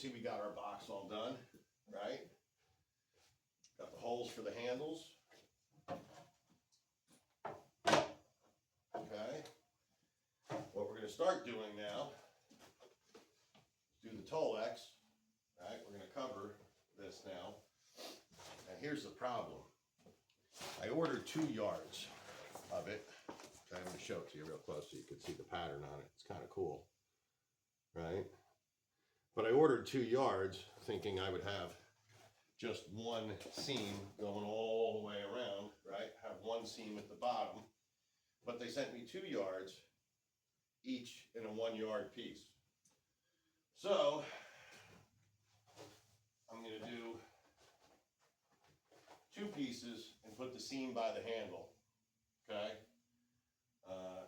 see we got our box all done, right? Got the holes for the handles. Okay. What we're going to start doing now is do the Tolex. Right? We're going to cover this now. And here's the problem. I ordered 2 yards of it. Okay, I'm going to show it to you real close so you can see the pattern on it. It's kind of cool, right? But I ordered 2 yards thinking I would have just one seam going all the way around, right? Have one seam at the bottom. But they sent me 2 yards each in a 1 yard piece. So I'm going to do 2 pieces and put the seam by the handle. Okay?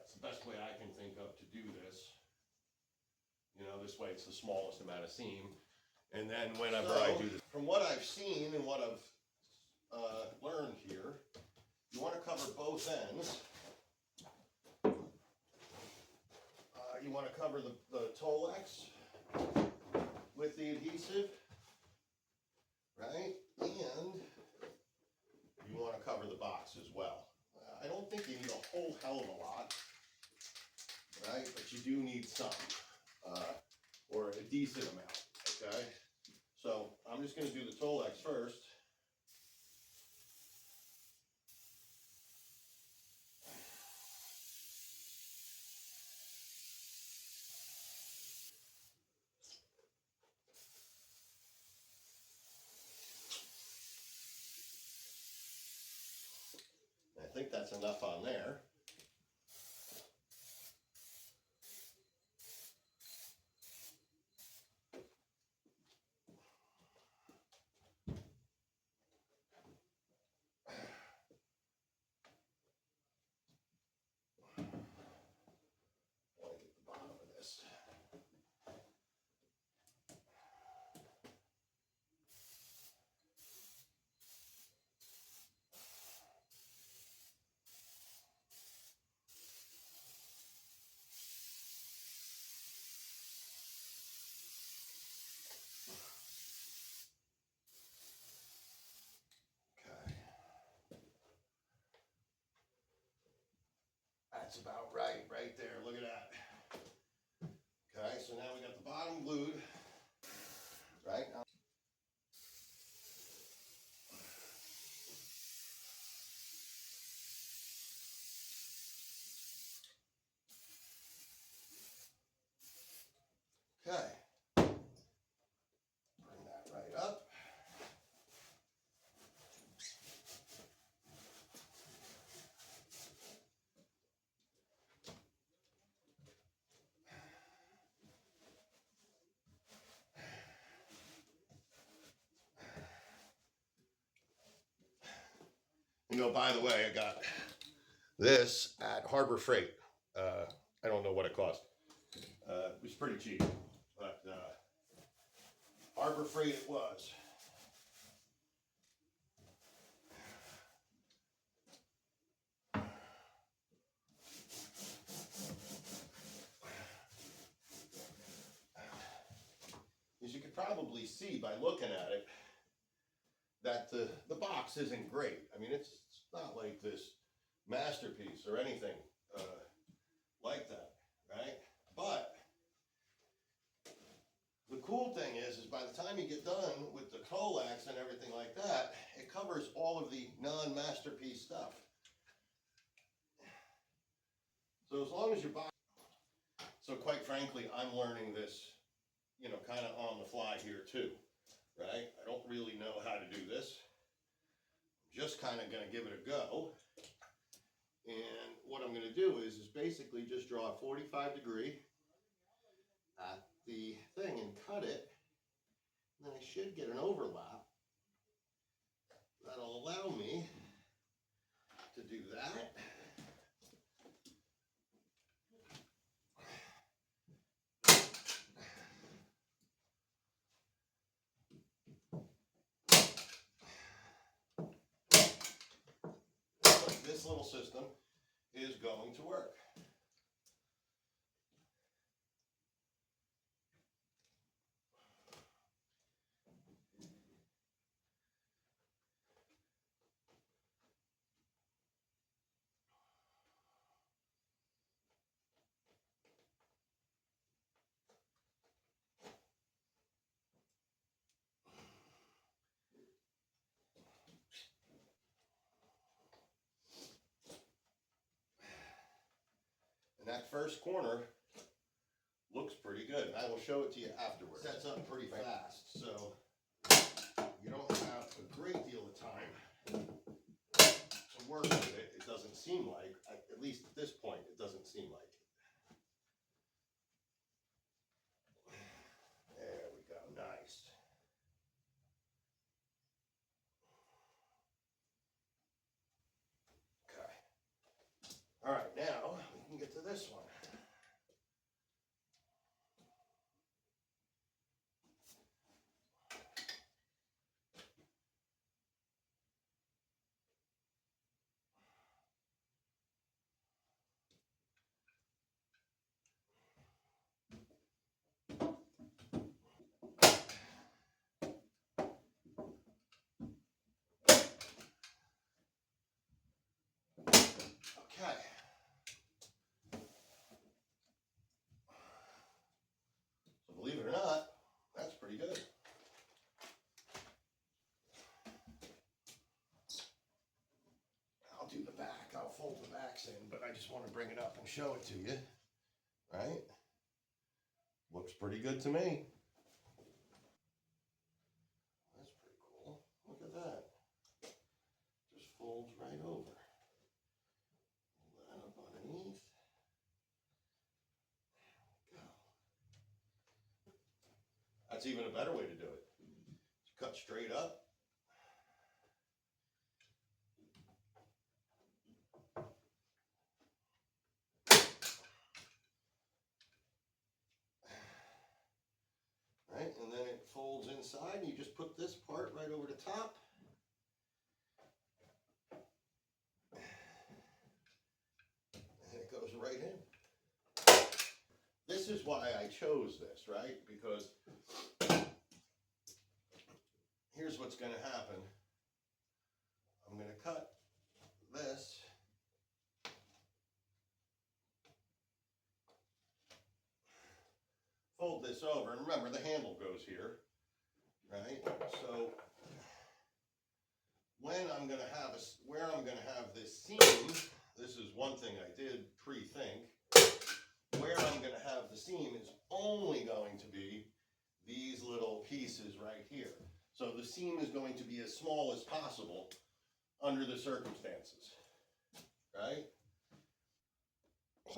It's the best way I can think of to do this. You know, this way it's the smallest amount of seam. And then whenever I do this, from what I've seen and what I've learned here, you want to cover both ends. You want to cover the Tolex with the adhesive, right? And you want to cover the box as well. I don't think you need a whole hell of a lot, right? But you do need some, or a decent amount, okay? So I'm just going to do the Tolex first. I think that's enough on there. I want to get the bottom of this. That's about right there. Look at that. Okay, so now we got the bottom glued, right? Now, okay, bring that right up. You know, by the way, I got this at Harbor Freight. I don't know what it cost. It was pretty cheap, but Harbor Freight it was. As you could probably see by looking at it, that the box isn't great. I mean, it's not like this masterpiece or anything like that, right? But the cool thing is by the time you get done with the Tolex and everything like that, it covers all of the non-masterpiece stuff. So as long as your box, so quite frankly, I'm learning this, you know, kind of on the fly here too, right? I don't really know how to do this. I'm just kind of going to give it a go. And what I'm going to do is basically just draw a 45 degree at the thing and cut it. And then I should get an overlap that'll allow me to do that. This little system is going to work. first corner looks pretty good. And I will show it to you afterwards. It sets up pretty fast, so you don't have a great deal of time to work with it. It doesn't seem like, at least at this point, it doesn't seem like it. There we go, nice. Okay. All right, now we can get to this one. Okay. So believe it or not, that's pretty good. I'll do the back. I'll fold the backs in, but I just want to bring it up and show it to you. Right? Looks pretty good to me. That's pretty cool. Look at that. Just folds right over. Pull that up underneath. There we go. That's even a better way to do it. Just cut straight up. Right, and then it folds inside, and you just put this part right over the top. And it goes right in. This is why I chose this, right? Because here's what's going to happen. I'm going to cut this. Fold this over, and remember the handle goes here, right? So when I'm going to have where I'm going to have this seam, this is one thing I did pre-think. Where I'm going to have the seam is only going to be these little pieces right here. So the seam is going to be as small as possible under the circumstances, right?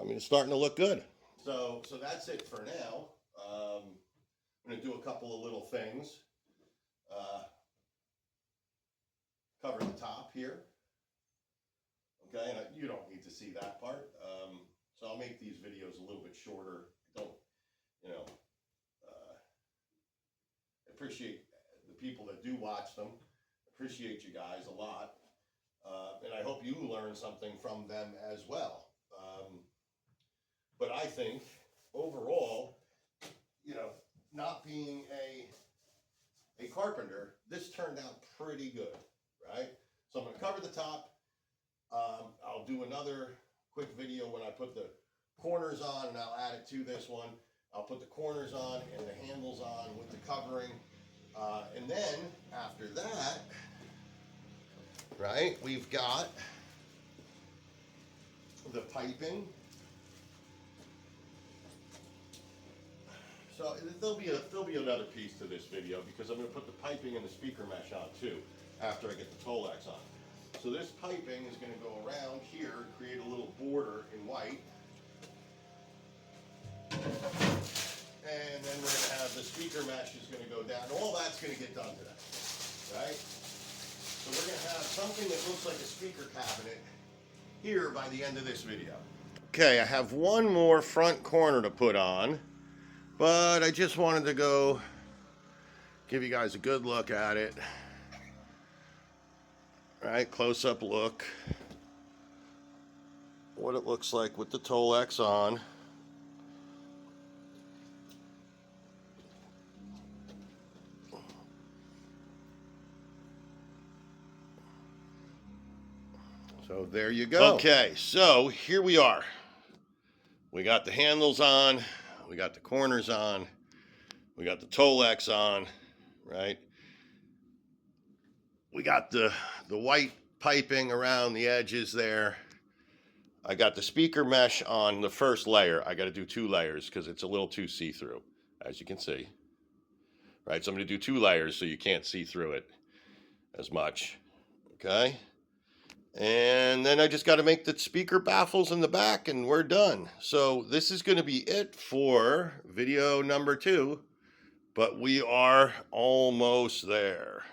I mean, it's starting to look good. So that's it for now. I'm going to do a couple of little things. Cover the top here. Okay, and you don't need to see that part. So I'll make these videos a little bit shorter. Don't, you know, appreciate the people that do watch them. Appreciate you guys a lot. And I hope you learn something from them as well. But I think overall, you know, not being a carpenter, this turned out pretty good, right? So I'm going to cover the top. I'll do another quick video when I put the corners on, and I'll add it to this one. I'll put the corners on and the handles on with the covering. And then after that, right, we've got the piping. So there'll be another piece to this video because I'm going to put the piping and the speaker mesh on too after I get the Tolex on. So this piping is going to go around here and create a little border in white. And then we're going to have the speaker mesh is going to go down. All that's going to get done today, right? So we're going to have something that looks like a speaker cabinet here by the end of this video. Okay, I have one more front corner to put on, but I just wanted to go give you guys a good look at it. All right, close-up look. What it looks like with the Tolex on. So there you go. Okay, so here we are. We got the handles on, we got the corners on, we got the Tolex on, right? We got the white piping around the edges there. I got the speaker mesh on the first layer. I got to do 2 layers because it's a little too see-through, as you can see. Right, so I'm going to do 2 layers so you can't see through it as much. Okay. And then I just got to make the speaker baffles in the back and we're done. So this is going to be it for video number 2, but we are almost there.